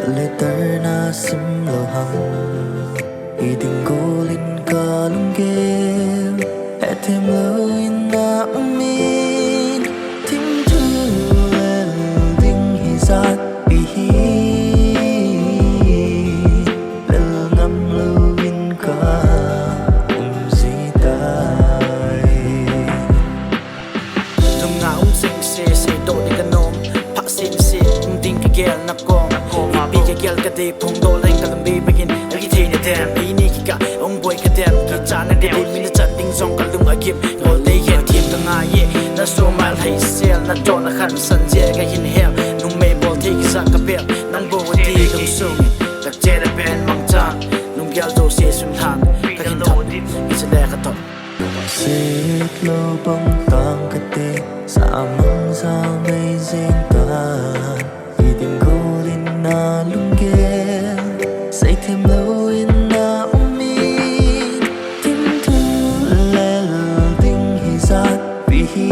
le tar na sim lo hang iding golin kalungel etem lo in na umin tim tu lel ding hizat bihi lel ngam lo in ka zitai tung ngau sing se do di kanom pa sin se ding ka gel na kong bi ka gel ka de phong do leng ka lam bi begin ki the ne dem bi ni ki ka ong boy ka dem ki cha na de mi na chan ding song ka lung a kim ngol de yen kim ka nga ye na so mal hai sel na do na khan san je ka hin hem nung me bol te ki sa ka pe nang bo ti dum sung ka je da ben mang cha nung gel do se sun than ka hin thon ki se le ka to Sit lo bông tang ka te sa mang sa mây zing ta iding golin na lungel say thêm lâu in na umin tim thu lel ding hizat bihi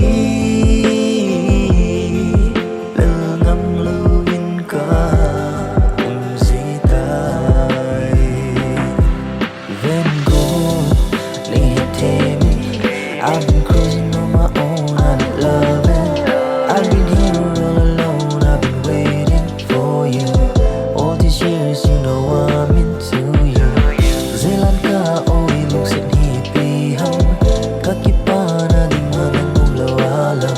lel ngam lo in ka zitai ven go li thêm I've been cruising on my own, I'm loving. I've been here all alone, I've been waiting for you. All these years, you know I'm into you. Zealand ka oi lung sin hi pi hang. Kakipa na di manang umlaw alam.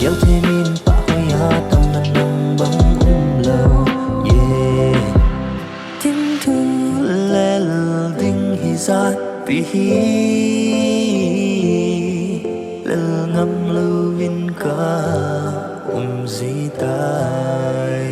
Gyal temin pa hoya tam na nang bang umlaw. Yeah. Tim tu lel ding hizat bihi. Lel ngam lưu in ka zitai